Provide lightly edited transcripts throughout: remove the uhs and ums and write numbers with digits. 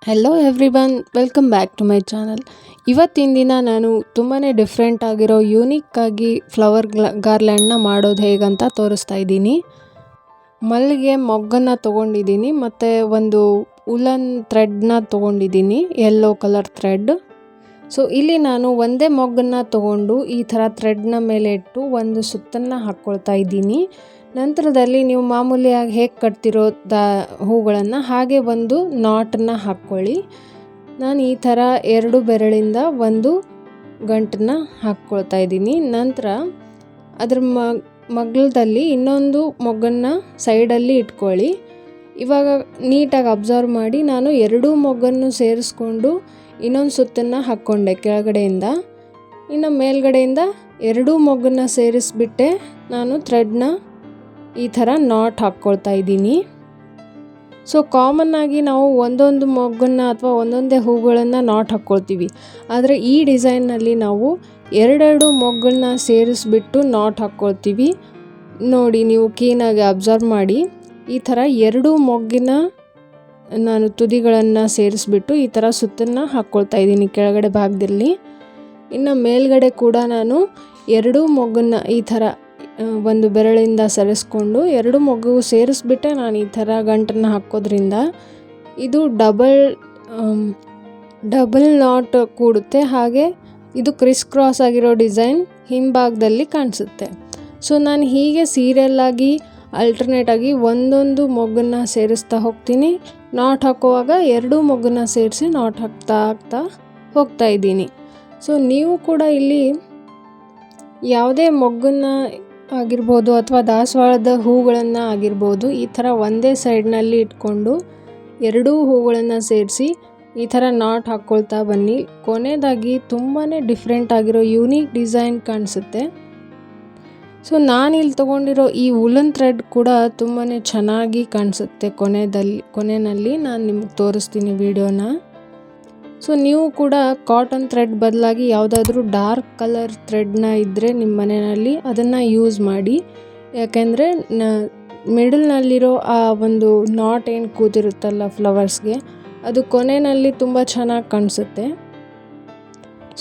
Hello everyone, welcome back to my channel. ಇವತ್ತಿನ ದಿನ ನಾನು ತುಂಬಾ ಡಿಫ್ರೆಂಟ್ ಆಗಿರೋ ಯೂನಿಕ್ ಆಗಿ ಫ್ಲವರ್ ಗಾರ್ಲ್ಯಾಂಡ್ನ ಮಾಡೋದು ಹೇಗಂತ ತೋರಿಸ್ತಾ ಇದ್ದೀನಿ. ಮಲ್ಲಿಗೆ ಮೊಗ್ಗನ್ನು ತೊಗೊಂಡಿದ್ದೀನಿ ಮತ್ತು ಒಂದು ಉಲನ್ ಥ್ರೆಡ್ನ ತೊಗೊಂಡಿದ್ದೀನಿ, ಯೆಲ್ಲೋ ಕಲರ್ ಥ್ರೆಡ್. ಸೊ ಇಲ್ಲಿ ನಾನು ಒಂದೇ ಮೊಗ್ಗನ್ನು ತೊಗೊಂಡು ಈ ಥರ ಥ್ರೆಡ್ನ ಮೇಲೆ ಇಟ್ಟು ಒಂದು ಸುತ್ತನ್ನು ಹಾಕ್ಕೊಳ್ತಾ ಇದ್ದೀನಿ. ನಂತರದಲ್ಲಿ ನೀವು ಮಾಮೂಲಿಯಾಗಿ ಹೇಗೆ ಕಟ್ತಿರೋ ಹೂಗಳನ್ನು ಹಾಗೆ ಒಂದು ನಾಟನ್ನು ಹಾಕ್ಕೊಳ್ಳಿ. ನಾನು ಈ ಥರ 2 ಬೆರಳಿಂದ ಒಂದು ಗಂಟನ್ನು ಹಾಕ್ಕೊಳ್ತಾ ಇದ್ದೀನಿ. ನಂತರ ಅದ್ರ ಮಗ್ಲದಲ್ಲಿ ಇನ್ನೊಂದು ಮೊಗ್ಗನ್ನು ಸೈಡಲ್ಲಿ ಇಟ್ಕೊಳ್ಳಿ. ಇವಾಗ ನೀಟಾಗಿ ಅಬ್ಸರ್ವ್ ಮಾಡಿ, ನಾನು 2 ಮೊಗ್ಗನ್ನು ಸೇರಿಸ್ಕೊಂಡು ಇನ್ನೊಂದು ಸುತ್ತನ್ನು ಹಾಕ್ಕೊಂಡೆ ಕೆಳಗಡೆಯಿಂದ. ಇನ್ನು ಮೇಲ್ಗಡೆಯಿಂದ 2 ಮೊಗ್ಗನ್ನು ಸೇರಿಸ್ಬಿಟ್ಟೆ ನಾನು ಥ್ರೆಡ್ನ ಈ ಥರ ನಾಟ್ ಹಾಕ್ಕೊಳ್ತಾ ಇದ್ದೀನಿ. ಸೊ ಕಾಮನ್ನಾಗಿ ನಾವು ಒಂದೊಂದು ಮೊಗ್ಗನ್ನು ಅಥವಾ ಒಂದೊಂದೇ ಹೂಗಳನ್ನು ನಾಟ್ ಹಾಕ್ಕೊಳ್ತೀವಿ. ಆದರೆ ಈ ಡಿಸೈನ್ನಲ್ಲಿ ನಾವು 2 ಮೊಗ್ಗನ್ನು ಸೇರಿಸ್ಬಿಟ್ಟು ನಾಟ್ ಹಾಕ್ಕೊಳ್ತೀವಿ. ನೋಡಿ, ನೀವು ಕ್ಲೀನಾಗಿ ಅಬ್ಸರ್ವ್ ಮಾಡಿ. ಈ ಥರ 2 ಮೊಗ್ಗಿನ ನಾನು ತುದಿಗಳನ್ನು ಸೇರಿಸ್ಬಿಟ್ಟು ಈ ಥರ ಸುತ್ತನ್ನು ಹಾಕ್ಕೊಳ್ತಾ ಇದ್ದೀನಿ ಕೆಳಗಡೆ ಭಾಗದಲ್ಲಿ. ಇನ್ನು ಮೇಲ್ಗಡೆ ಕೂಡ ನಾನು 2 ಮೊಗ್ಗನ್ನು ಈ ಥರ ಒಂದು ಬೆರಳಿಂದ ಸರಿಸ್ಕೊಂಡು 2 ಮೊಗ್ಗು ಸೇರಿಸ್ಬಿಟ್ಟೆ ನಾನು ಈ ಥರ ಗಂಟನ್ನು ಹಾಕೋದ್ರಿಂದ ಇದು ಡಬಲ್ ನಾಟ್ ಕೂಡುತ್ತೆ. ಹಾಗೆ ಇದು ಕ್ರಿಸ್ ಕ್ರಾಸ್ ಆಗಿರೋ ಡಿಸೈನ್ ಹಿಂಭಾಗದಲ್ಲಿ ಕಾಣಿಸುತ್ತೆ. ಸೊ ನಾನು ಹೀಗೆ ಸೀರಿಯಲ್ಲಾಗಿ ಆಲ್ಟರ್ನೇಟಾಗಿ ಒಂದೊಂದು ಮೊಗ್ಗನ್ನು ಸೇರಿಸ್ತಾ ಹೋಗ್ತೀನಿ. ನಾಟ್ ಹಾಕುವಾಗ 2 ಮೊಗ್ಗನ್ನು ಸೇರಿಸಿ ನಾಟ್ ಹಾಕ್ತಾ ಹೋಗ್ತಾ ಇದ್ದೀನಿ. ಸೊ ನೀವು ಕೂಡ ಇಲ್ಲಿ ಯಾವುದೇ ಮೊಗ್ಗನ್ನು ಆಗಿರ್ಬೋದು ಅಥವಾ ದಾಸವಾಳದ ಹೂಗಳನ್ನು ಆಗಿರ್ಬೋದು, ಈ ಥರ ಒಂದೇ ಸೈಡ್ನಲ್ಲಿ ಇಟ್ಕೊಂಡು 2 ಹೂಗಳನ್ನು ಸೇರಿಸಿ ಈ ಥರ ನಾಟ್ ಹಾಕ್ಕೊಳ್ತಾ ಬನ್ನಿ. ಕೊನೆಯದಾಗಿ ತುಂಬಾ ಡಿಫ್ರೆಂಟ್ ಆಗಿರೋ ಯೂನಿಕ್ ಡಿಸೈನ್ ಕಾಣಿಸುತ್ತೆ. ಸೊ ನಾನಿಲ್ಲಿ ತೊಗೊಂಡಿರೋ ಈ ಉಲನ್ ಥ್ರೆಡ್ ಕೂಡ ತುಂಬಾ ಚೆನ್ನಾಗಿ ಕಾಣಿಸುತ್ತೆ. ಕೊನೆಯಲ್ಲಿ ನಾನು ನಿಮಗೆ ತೋರಿಸ್ತೀನಿ ವಿಡಿಯೋನ. ಸೊ ನೀವು ಕೂಡ ಕಾಟನ್ ಥ್ರೆಡ್ ಬದಲಾಗಿ ಯಾವುದಾದ್ರೂ ಡಾರ್ಕ್ ಕಲರ್ ಥ್ರೆಡ್ನ ಇದ್ದರೆ ನಿಮ್ಮ ಮನೆಯಲ್ಲಿ ಅದನ್ನು ಯೂಸ್ ಮಾಡಿ. ಯಾಕೆಂದರೆ ಮಿಡಲ್ನಲ್ಲಿರೋ ಆ ಒಂದು ನಾಟ್ ಏನು ಕೂತಿರುತ್ತಲ್ಲ ಫ್ಲವರ್ಸ್ಗೆ, ಅದು ಕೊನೆಯಲ್ಲಿ ತುಂಬ ಚೆನ್ನಾಗಿ ಕಾಣಿಸುತ್ತೆ.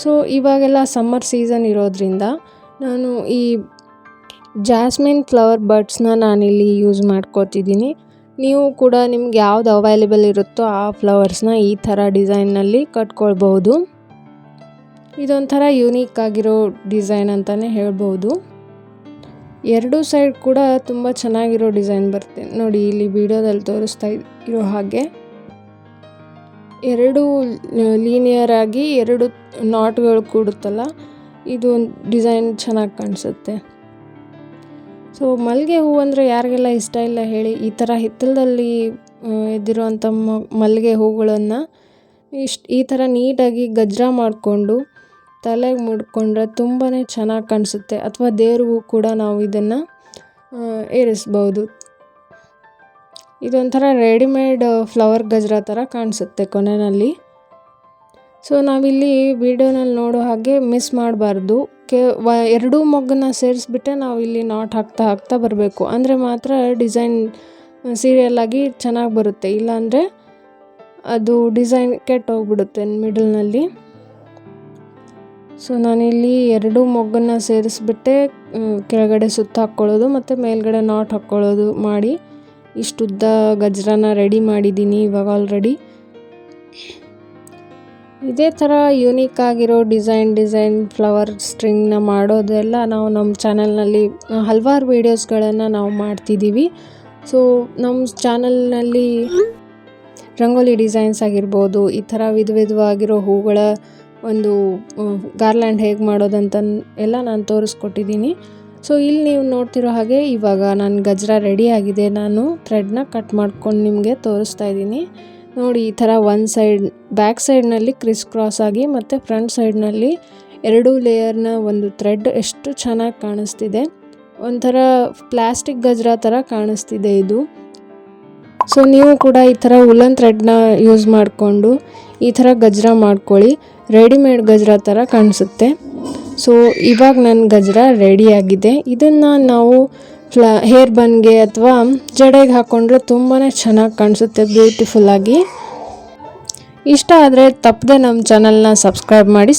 ಸೊ ಇವಾಗೆಲ್ಲ ಸಮ್ಮರ್ ಸೀಸನ್ ಇರೋದ್ರಿಂದ ನಾನು ಈ ಜಾಸ್ಮಿನ್ ಫ್ಲವರ್ ಬಡ್ಸ್ನ ನಾನಿಲ್ಲಿ ಯೂಸ್ ಮಾಡ್ಕೋತಿದ್ದೀನಿ. ನೀವು ಕೂಡ ನಿಮ್ಗೆ ಯಾವ್ದು ಅವೈಲೇಬಲ್ ಇರುತ್ತೋ ಆ ಫ್ಲವರ್ಸ್ನ ಈ ಥರ ಡಿಸೈನ್ನಲ್ಲಿ ಕಟ್ಕೊಳ್ಬಹುದು. ಇದೊಂಥರ ಯೂನಿಕ್ ಆಗಿರೋ ಡಿಸೈನ್ ಅಂತಲೇ ಹೇಳ್ಬೋದು. 2 ಸೈಡ್ ಕೂಡ ತುಂಬ ಚೆನ್ನಾಗಿರೋ ಡಿಸೈನ್ ಬರುತ್ತೆ. ನೋಡಿ, ಇಲ್ಲಿ ವಿಡಿಯೋದಲ್ಲಿ ತೋರಿಸ್ತಾ ಇರೋ ಹಾಗೆ 2 ಲೀನಿಯರ್ ಆಗಿ 2 ನಾಟ್ಗಳು ಕೂಡುತ್ತಲ್ಲ, ಇದು ಡಿಸೈನ್ ಚೆನ್ನಾಗಿ ಕಾಣಿಸುತ್ತೆ. ಸೊ ಮಲ್ಲಿಗೆ ಹೂವು ಅಂದರೆ ಯಾರಿಗೆಲ್ಲ ಇಷ್ಟ ಇಲ್ಲ ಹೇಳಿ. ಈ ಥರ ಹಿತ್ತಲದಲ್ಲಿ ಎದ್ದಿರುವಂಥ ಮಲ್ಲಿಗೆ ಹೂಗಳನ್ನು ಈ ಥರ ನೀಟಾಗಿ ಗಜ್ರ ಮಾಡಿಕೊಂಡು ತಲೆಗೆ ಮುಡ್ಕೊಂಡ್ರೆ ತುಂಬಾ ಚೆನ್ನಾಗಿ ಕಾಣಿಸುತ್ತೆ. ಅಥವಾ ದೇವ್ರಿಗೂ ಕೂಡ ನಾವು ಇದನ್ನು ಏರಿಸ್ಬೋದು. ಇದೊಂಥರ ರೆಡಿಮೇಡ್ ಫ್ಲವರ್ ಗಜ್ರ ಥರ ಕಾಣಿಸುತ್ತೆ ಕೊನೆಯಲ್ಲಿ. ಸೊ ನಾವಿಲ್ಲಿ ವಿಡಿಯೋನಲ್ಲಿ ನೋಡೋ ಹಾಗೆ ಮಿಸ್ ಮಾಡಬಾರ್ದು. 2 ಮೊಗ್ಗನ್ನು ಸೇರಿಸ್ಬಿಟ್ಟೆ ನಾವು ಇಲ್ಲಿ ನಾಟ್ ಹಾಕ್ತಾ ಬರಬೇಕು. ಅಂದರೆ ಮಾತ್ರ ಡಿಸೈನ್ ಸೀರಿಯಲ್ಲಾಗಿ ಚೆನ್ನಾಗಿ ಬರುತ್ತೆ. ಇಲ್ಲಾಂದರೆ ಅದು ಡಿಸೈನ್ ಕೆಟ್ಟೋಗ್ಬಿಡುತ್ತೆ ಮಿಡಲ್ನಲ್ಲಿ. ಸೊ ನಾನಿಲ್ಲಿ 2 ಮೊಗ್ಗನ್ನು ಸೇರಿಸ್ಬಿಟ್ಟೆ ಕೆಳಗಡೆ ಸುತ್ತ ಹಾಕ್ಕೊಳ್ಳೋದು ಮತ್ತು ಮೇಲ್ಗಡೆ ನಾಟ್ ಹಾಕ್ಕೊಳ್ಳೋದು ಮಾಡಿ ಇಷ್ಟುದ್ದ ಗಜ್ರನ ರೆಡಿ ಮಾಡಿದ್ದೀನಿ ಇವಾಗ ಆಲ್ರೆಡಿ. ಇದೇ ಥರ ಯೂನಿಕ್ ಆಗಿರೋ ಡಿಸೈನ್ ಫ್ಲವರ್ ಸ್ಟ್ರಿಂಗ್ನ ಮಾಡೋದೆಲ್ಲ ನಾವು ನಮ್ಮ ಚಾನಲ್ನಲ್ಲಿ ಹಲವಾರು ವೀಡಿಯೋಸ್ಗಳನ್ನು ನಾವು ಮಾಡ್ತಿದ್ದೀವಿ. ಸೊ ನಮ್ಮ ಚಾನಲ್ನಲ್ಲಿ ರಂಗೋಲಿ ಡಿಸೈನ್ಸ್ ಆಗಿರ್ಬೋದು, ಈ ಥರ ವಿಧವಾಗಿರೋ ಹೂಗಳ ಒಂದು ಗಾರ್ಲ್ಯಾಂಡ್ ಹೇಗೆ ಮಾಡೋದಂತ ಎಲ್ಲ ನಾನು ತೋರಿಸ್ಕೊಟ್ಟಿದ್ದೀನಿ. ಸೊ ಇಲ್ಲಿ ನೀವು ನೋಡ್ತಿರೋ ಹಾಗೆ ಇವಾಗ ನನ್ನ ಗಜ್ರ ರೆಡಿ ಆಗಿದೆ. ನಾನು ಥ್ರೆಡ್ನ ಕಟ್ ಮಾಡ್ಕೊಂಡು ನಿಮಗೆ ತೋರಿಸ್ತಾ ಇದ್ದೀನಿ. ನೋಡಿ, ಈ ಥರ ಒಂದು ಸೈಡ್ ಬ್ಯಾಕ್ ಸೈಡ್ನಲ್ಲಿ ಕ್ರಿಸ್ ಕ್ರಾಸ್ ಆಗಿ ಮತ್ತು ಫ್ರಂಟ್ ಸೈಡ್ನಲ್ಲಿ 2 ಲೇಯರ್ನ ಒಂದು ಥ್ರೆಡ್ ಎಷ್ಟು ಚೆನ್ನಾಗಿ ಕಾಣಿಸ್ತಿದೆ. ಒಂಥರ ಪ್ಲಾಸ್ಟಿಕ್ ಗಜ್ರ ಥರ ಕಾಣಿಸ್ತಿದೆ ಇದು. ಸೊ ನೀವು ಕೂಡ ಈ ಥರ ಉಲನ್ ಥ್ರೆಡ್ನ ಯೂಸ್ ಮಾಡಿಕೊಂಡು ಈ ಥರ ಗಜ್ರ ಮಾಡ್ಕೊಳ್ಳಿ. ರೆಡಿಮೇಡ್ ಗಜ್ರ ಥರ ಕಾಣಿಸುತ್ತೆ. ಸೊ ಇವಾಗ ನನ್ನ ಗಜ್ರ ರೆಡಿಯಾಗಿದೆ. ಇದನ್ನು ನಾವು ಹೇರ್ ಬನ್ಗೆ ಅಥವಾ ಜಡೆಗೆ ಹಾಕ್ಕೊಂಡ್ರೆ ತುಂಬಾ ಚೆನ್ನಾಗಿ ಕಾಣಿಸುತ್ತೆ ಬ್ಯೂಟಿಫುಲ್ಲಾಗಿ. ಇಷ್ಟ ಆದರೆ ತಪ್ಪದೆ ನಮ್ಮ ಚಾನಲ್ನ ಸಬ್ಸ್ಕ್ರೈಬ್ ಮಾಡಿ